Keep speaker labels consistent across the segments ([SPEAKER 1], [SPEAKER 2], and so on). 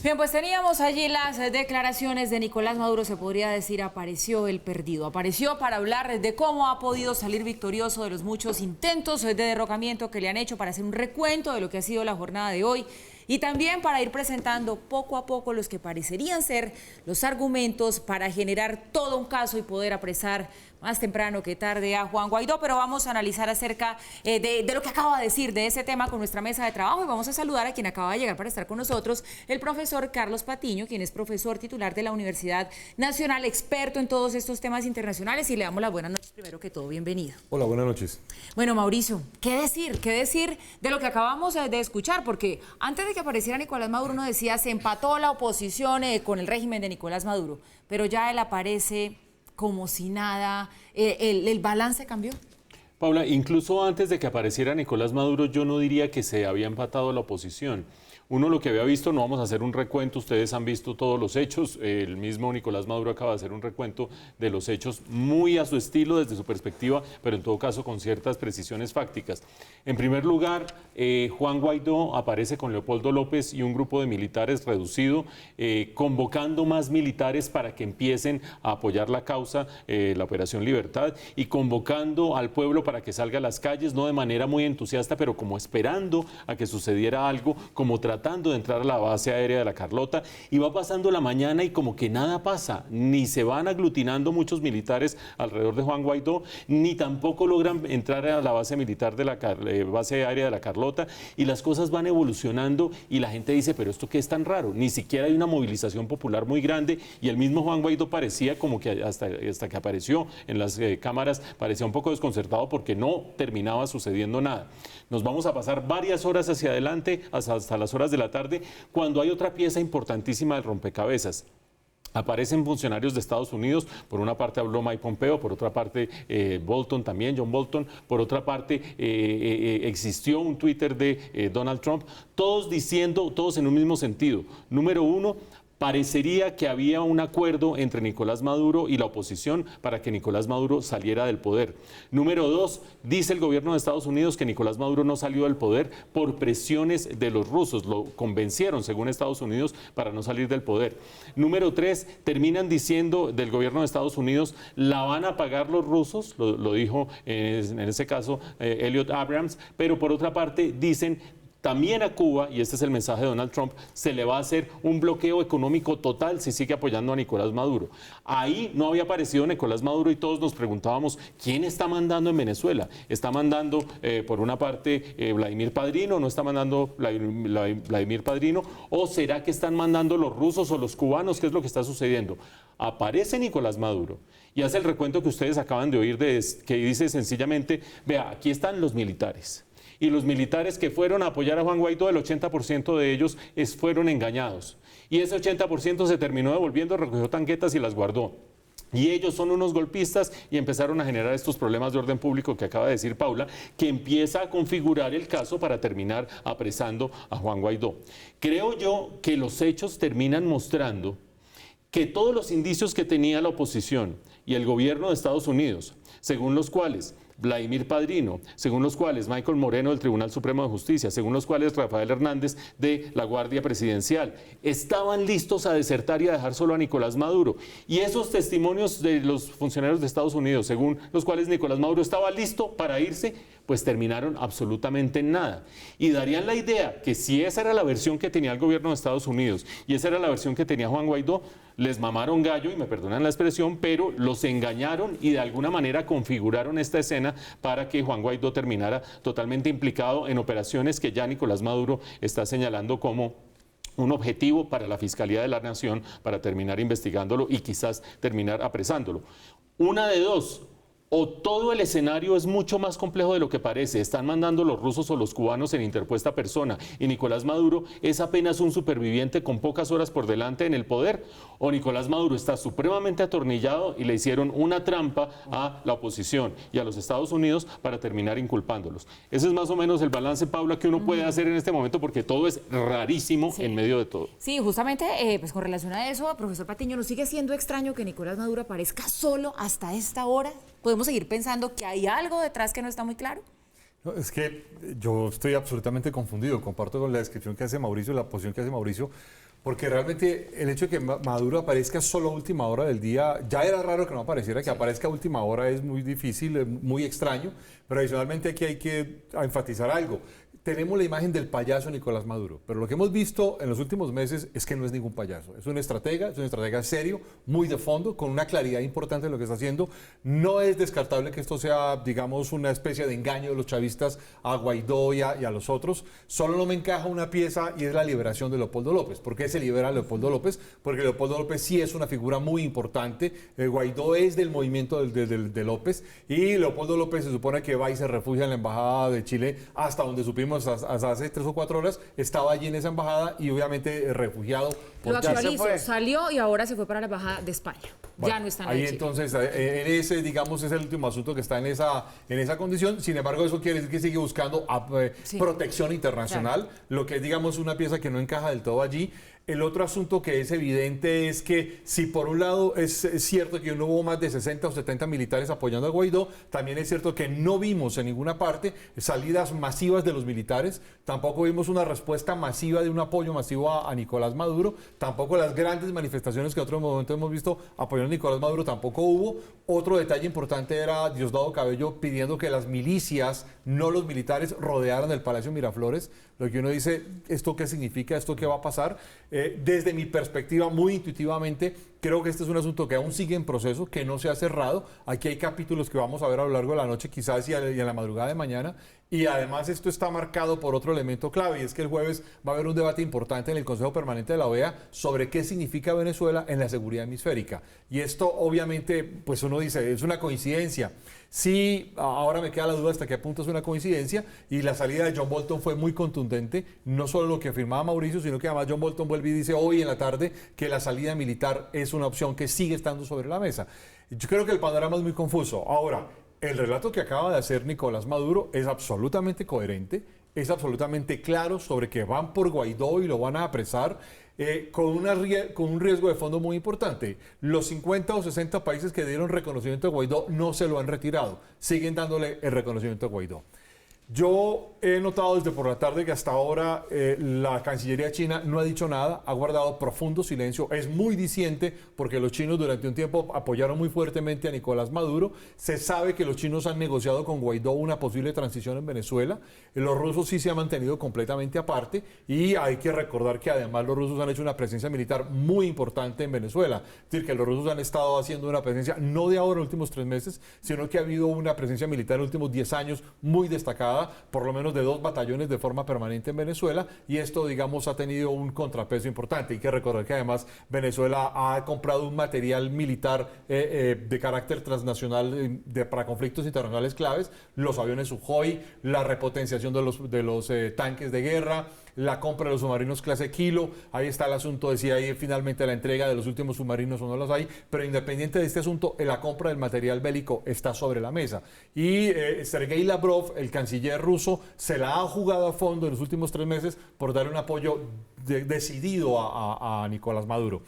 [SPEAKER 1] Bien, pues teníamos allí las declaraciones de Nicolás Maduro. Se podría decir apareció el perdido. Apareció para hablar de cómo ha podido salir victorioso de los muchos intentos de derrocamiento que le han hecho, para hacer un recuento de lo que ha sido la jornada de hoy y también para ir presentando poco a poco los que parecerían ser los argumentos para generar todo un caso y poder apresar más temprano que tarde a Juan Guaidó. Pero vamos a analizar acerca de lo que acaba de decir de ese tema con nuestra mesa de trabajo, y vamos a saludar a quien acaba de llegar para estar con nosotros, el profesor Carlos Patiño, quien es profesor titular de la Universidad Nacional, experto en todos estos temas internacionales, y le damos las buenas noches primero que todo. Bienvenido.
[SPEAKER 2] Hola, buenas noches.
[SPEAKER 1] Bueno, Mauricio, ¿qué decir? ¿Qué decir de lo que acabamos de escuchar? Porque antes de que apareciera Nicolás Maduro uno decía se empató la oposición con el régimen de Nicolás Maduro, pero ya él aparece como si nada. ¿El balance cambió?
[SPEAKER 3] Paula, incluso antes de que apareciera Nicolás Maduro, yo no diría que se había empatado la oposición. Uno lo que había visto, no vamos a hacer un recuento, ustedes han visto todos los hechos, el mismo Nicolás Maduro acaba de hacer un recuento de los hechos muy a su estilo, desde su perspectiva, pero en todo caso con ciertas precisiones fácticas. En primer lugar, Juan Guaidó aparece con Leopoldo López y un grupo de militares reducido, convocando más militares para que empiecen a apoyar la causa, la Operación Libertad, y convocando al pueblo para que salga a las calles, no de manera muy entusiasta, pero como esperando a que sucediera algo, como tratando de entrar a la base aérea de La Carlota, y va pasando la mañana y como que nada pasa, ni se van aglutinando muchos militares alrededor de Juan Guaidó, ni tampoco logran entrar a la base militar de la base aérea de La Carlota, y las cosas van evolucionando y la gente dice, pero ¿esto qué es tan raro? Ni siquiera hay una movilización popular muy grande, y el mismo Juan Guaidó parecía como que hasta que apareció en las cámaras, parecía un poco desconcertado porque no terminaba sucediendo nada. Nos vamos a pasar varias horas hacia adelante, hasta las horas de la tarde, cuando hay otra pieza importantísima del rompecabezas. Aparecen funcionarios de Estados Unidos, por una parte habló Mike Pompeo, por otra parte Bolton también, John Bolton, por otra parte existió un Twitter de Donald Trump, todos diciendo, todos en un mismo sentido. Número uno, parecería que había un acuerdo entre Nicolás Maduro y la oposición para que Nicolás Maduro saliera del poder. Número dos, dice el gobierno de Estados Unidos que Nicolás Maduro no salió del poder por presiones de los rusos, lo convencieron, según Estados Unidos, para no salir del poder. Número tres, terminan diciendo del gobierno de Estados Unidos, la van a pagar los rusos, lo dijo en ese caso Elliot Abrams, pero por otra parte dicen, también a Cuba, y este es el mensaje de Donald Trump, se le va a hacer un bloqueo económico total si sigue apoyando a Nicolás Maduro. Ahí no había aparecido Nicolás Maduro y todos nos preguntábamos, ¿quién está mandando en Venezuela? ¿Está mandando, por una parte, Vladimir Padrino? ¿No está mandando Vladimir Padrino? ¿O será que están mandando los rusos o los cubanos? ¿Qué es lo que está sucediendo? Aparece Nicolás Maduro y hace el recuento que ustedes acaban de oír, que dice sencillamente, vea, aquí están los militares. Y los militares que fueron a apoyar a Juan Guaidó, el 80% de ellos fueron engañados. Y ese 80% se terminó devolviendo, recogió tanquetas y las guardó. Y ellos son unos golpistas y empezaron a generar estos problemas de orden público que acaba de decir Paula, que empieza a configurar el caso para terminar apresando a Juan Guaidó. Creo yo que los hechos terminan mostrando que todos los indicios que tenía la oposición y el gobierno de Estados Unidos, según los cuales Vladimir Padrino, según los cuales Michael Moreno del Tribunal Supremo de Justicia, según los cuales Rafael Hernández de la Guardia Presidencial, estaban listos a desertar y a dejar solo a Nicolás Maduro. Y esos testimonios de los funcionarios de Estados Unidos, según los cuales Nicolás Maduro estaba listo para irse, pues terminaron absolutamente en nada. Y darían la idea que si esa era la versión que tenía el gobierno de Estados Unidos y esa era la versión que tenía Juan Guaidó, les mamaron gallo, y me perdonan la expresión, pero los engañaron y de alguna manera configuraron esta escena para que Juan Guaidó terminara totalmente implicado en operaciones que ya Nicolás Maduro está señalando como un objetivo para la Fiscalía de la Nación para terminar investigándolo y quizás terminar apresándolo. Una de dos: o todo el escenario es mucho más complejo de lo que parece, están mandando los rusos o los cubanos en interpuesta persona y Nicolás Maduro es apenas un superviviente con pocas horas por delante en el poder, o Nicolás Maduro está supremamente atornillado y le hicieron una trampa a la oposición y a los Estados Unidos para terminar inculpándolos. Ese es más o menos el balance, Paula, que uno puede hacer en este momento, porque todo es rarísimo en medio de todo.
[SPEAKER 1] Sí, justamente, pues con relación a eso, profesor Patiño, ¿nos sigue siendo extraño que Nicolás Maduro aparezca solo hasta esta hora? ¿Podemos seguir pensando que hay algo detrás que no está muy claro?
[SPEAKER 2] No, es que yo estoy absolutamente confundido, comparto con la descripción que hace Mauricio, la posición que hace Mauricio, Porque realmente el hecho de que Maduro aparezca solo a última hora del día, ya era raro que no apareciera, que aparezca a última hora es muy difícil, muy extraño, pero adicionalmente aquí hay que enfatizar algo. Tenemos la imagen del payaso Nicolás Maduro, pero lo que hemos visto en los últimos meses es que no es ningún payaso. Es un estratega serio, muy de fondo, con una claridad importante en lo que está haciendo. No es descartable que esto sea, digamos, una especie de engaño de los chavistas a Guaidó y a los otros. Solo no me encaja una pieza y es la liberación de Leopoldo López. ¿Por qué se libera a Leopoldo López? Porque Leopoldo López sí es una figura muy importante. Guaidó es del movimiento de López y Leopoldo López se supone que va y se refugia en la embajada de Chile hasta donde supimos hasta hace 3 o 4 horas, estaba allí en esa embajada y obviamente refugiado.
[SPEAKER 1] Lo actualizó, salió y ahora se fue para la embajada de España. Bueno, ya no está en
[SPEAKER 2] ahí
[SPEAKER 1] Chile.
[SPEAKER 2] Entonces, en ese, digamos, es el último asunto que está en esa condición. Sin embargo, eso quiere decir que sigue buscando protección internacional, claro. Lo que es, digamos, una pieza que no encaja del todo allí. El otro asunto que es evidente es que si por un lado es cierto que no hubo más de 60 o 70 militares apoyando a Guaidó, también es cierto que no vimos en ninguna parte salidas masivas de los militares, tampoco vimos una respuesta masiva de un apoyo masivo a Nicolás Maduro, tampoco las grandes manifestaciones que en otro momento hemos visto apoyando a Nicolás Maduro tampoco hubo. Otro detalle importante era Diosdado Cabello pidiendo que las milicias, no los militares, rodearan el Palacio Miraflores, lo que uno dice, ¿esto qué significa? ¿Esto qué va a pasar? Desde mi perspectiva, muy intuitivamente, creo que este es un asunto que aún sigue en proceso, que no se ha cerrado. Aquí hay capítulos que vamos a ver a lo largo de la noche, quizás y en la madrugada de mañana. Y además esto está marcado por otro elemento clave, y es que el jueves va a haber un debate importante en el Consejo Permanente de la OEA sobre qué significa Venezuela en la seguridad hemisférica. Y esto obviamente, pues uno dice, es una coincidencia. Sí, ahora me queda la duda hasta qué punto es una coincidencia, y la salida de John Bolton fue muy contundente, no solo lo que afirmaba Mauricio, sino que además John Bolton vuelve y dice hoy en la tarde que la salida militar es una opción que sigue estando sobre la mesa. Yo creo que el panorama es muy confuso. Ahora, el relato que acaba de hacer Nicolás Maduro es absolutamente coherente, es absolutamente claro sobre que van por Guaidó y lo van a apresar con un riesgo de fondo muy importante. Los 50 o 60 países que dieron reconocimiento a Guaidó no se lo han retirado, siguen dándole el reconocimiento a Guaidó. Yo he notado desde por la tarde que hasta ahora la Cancillería china no ha dicho nada, ha guardado profundo silencio, es muy diciente porque los chinos durante un tiempo apoyaron muy fuertemente a Nicolás Maduro. Se sabe que los chinos han negociado con Guaidó una posible transición en Venezuela, los rusos sí se han mantenido completamente aparte y hay que recordar que además los rusos han hecho una presencia militar muy importante en Venezuela, es decir, que los rusos han estado haciendo una presencia no de ahora en los últimos 3 meses, sino que ha habido una presencia militar en los últimos 10 años muy destacada, por lo menos de 2 batallones de forma permanente en Venezuela, y esto, digamos, ha tenido un contrapeso importante. Hay que recordar que además Venezuela ha comprado un material militar de carácter transnacional para conflictos internacionales claves, los aviones Sukhoi, la repotenciación de los tanques de guerra, la compra de los submarinos clase Kilo. Ahí está el asunto de si hay finalmente la entrega de los últimos submarinos o no los hay, pero independiente de este asunto, la compra del material bélico está sobre la mesa. Y Sergei Lavrov, el canciller ruso, se la ha jugado a fondo en los últimos 3 meses por darle un apoyo decidido a Nicolás Maduro.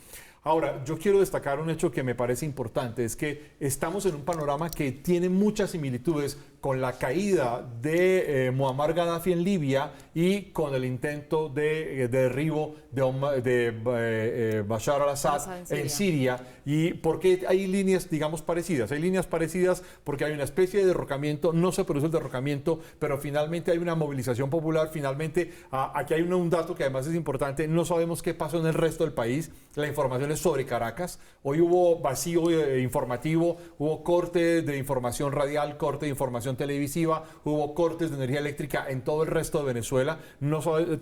[SPEAKER 2] Ahora, yo quiero destacar un hecho que me parece importante, es que estamos en un panorama que tiene muchas similitudes con la caída de Muammar Gaddafi en Libia y con el intento de derribo de Bashar al-Assad en Siria. ¿Y por qué hay líneas, digamos, parecidas? Hay líneas parecidas porque hay una especie de derrocamiento, no se produce el derrocamiento, pero finalmente hay una movilización popular, finalmente aquí hay un dato que además es importante, no sabemos qué pasó en el resto del país, la información es sobre Caracas, hoy hubo vacío informativo, hubo corte de información radial, corte de información televisiva, hubo cortes de energía eléctrica en todo el resto de Venezuela,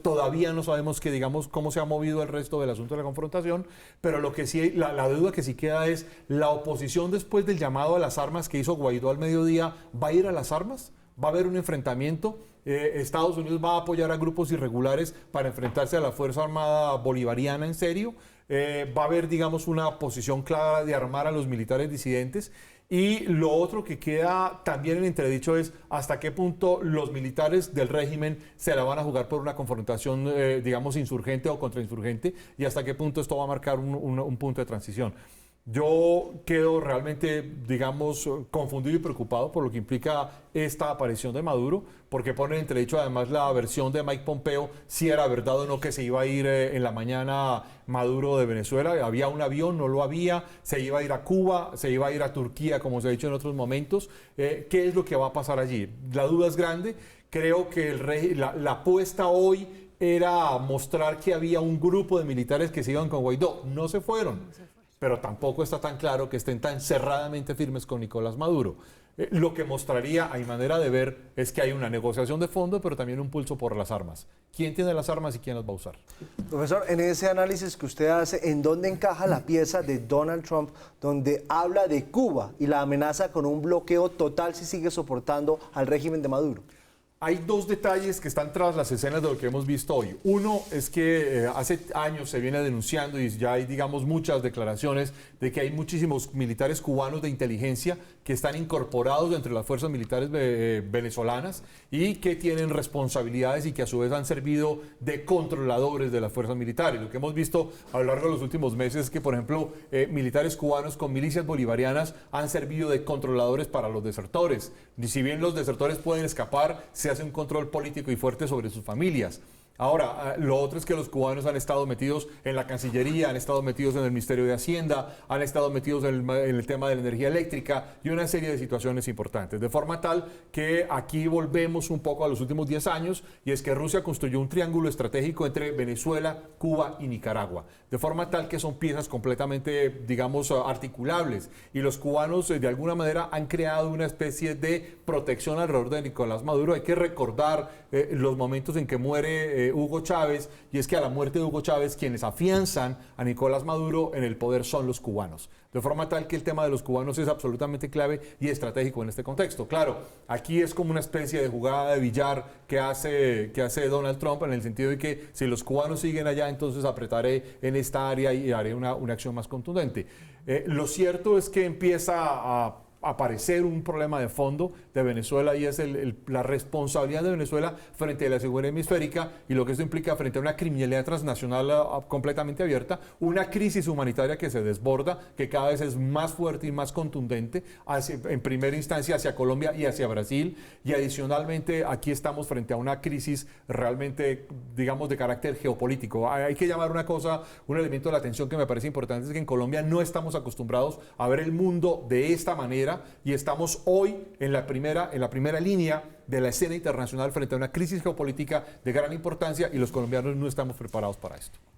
[SPEAKER 2] todavía no sabemos digamos, cómo se ha movido el resto del asunto de la confrontación, pero lo que sí, la duda que sí queda es, ¿la oposición después del llamado a las armas que hizo Guaidó al mediodía va a ir a las armas? ¿Va a haber un enfrentamiento? ¿Estados Unidos va a apoyar a grupos irregulares para enfrentarse a la Fuerza Armada Bolivariana en serio? Va a haber, digamos, una posición clara de armar a los militares disidentes. Y lo otro que queda también en entredicho es hasta qué punto los militares del régimen se la van a jugar por una confrontación, digamos, insurgente o contrainsurgente, y hasta qué punto esto va a marcar un punto de transición. Yo quedo realmente, digamos, confundido y preocupado por lo que implica esta aparición de Maduro, porque pone en entredicho además la versión de Mike Pompeo, si era verdad o no que se iba a ir en la mañana Maduro de Venezuela. Había un avión, no lo había, se iba a ir a Cuba, se iba a ir a Turquía, como se ha dicho en otros momentos. ¿Qué es lo que va a pasar allí? La duda es grande. Creo que la apuesta hoy era mostrar que había un grupo de militares que se iban con Guaidó. No se fueron. Pero tampoco está tan claro que estén tan cerradamente firmes con Nicolás Maduro. Lo que mostraría, a mi manera de ver, es que hay una negociación de fondo, pero también un pulso por las armas. ¿Quién tiene las armas y quién las va a usar?
[SPEAKER 4] Profesor, en ese análisis que usted hace, ¿en dónde encaja la pieza de Donald Trump donde habla de Cuba y la amenaza con un bloqueo total si sigue soportando al régimen de Maduro?
[SPEAKER 2] Hay dos detalles que están tras las escenas de lo que hemos visto hoy. Uno es que hace años se viene denunciando y ya hay, digamos, muchas declaraciones de que hay muchísimos militares cubanos de inteligencia que están incorporados entre las fuerzas militares venezolanas y que tienen responsabilidades y que a su vez han servido de controladores de las fuerzas militares. Lo que hemos visto a lo largo de los últimos meses es que, por ejemplo, militares cubanos con milicias bolivarianas han servido de controladores para los desertores. Y si bien los desertores pueden escapar, se hace un control político y fuerte sobre sus familias. Ahora, lo otro es que los cubanos han estado metidos en la Cancillería, han estado metidos en el Ministerio de Hacienda, han estado metidos en el tema de la energía eléctrica y una serie de situaciones importantes. De forma tal que aquí volvemos un poco a los últimos 10 años y es que Rusia construyó un triángulo estratégico entre Venezuela, Cuba y Nicaragua. De forma tal que son piezas completamente, digamos, articulables. Y los cubanos, de alguna manera, han creado una especie de protección alrededor de Nicolás Maduro. Hay que recordar los momentos en que muere Hugo Chávez, y es que a la muerte de Hugo Chávez quienes afianzan a Nicolás Maduro en el poder son los cubanos. De forma tal que el tema de los cubanos es absolutamente clave y estratégico en este contexto. Claro, aquí es como una especie de jugada de billar que hace Donald Trump, en el sentido de que si los cubanos siguen allá, entonces apretaré en esta área y haré una acción más contundente. Lo cierto es que empieza a aparecer un problema de fondo de Venezuela y es la responsabilidad de Venezuela frente a la seguridad hemisférica y lo que esto implica frente a una criminalidad transnacional completamente abierta, una crisis humanitaria que se desborda, que cada vez es más fuerte y más contundente, en primera instancia hacia Colombia y hacia Brasil, y adicionalmente aquí estamos frente a una crisis realmente, digamos, de carácter geopolítico. Hay que llamar una cosa, un elemento de la atención que me parece importante, es que en Colombia no estamos acostumbrados a ver el mundo de esta manera y estamos hoy en la primera línea de la escena internacional frente a una crisis geopolítica de gran importancia y los colombianos no estamos preparados para esto.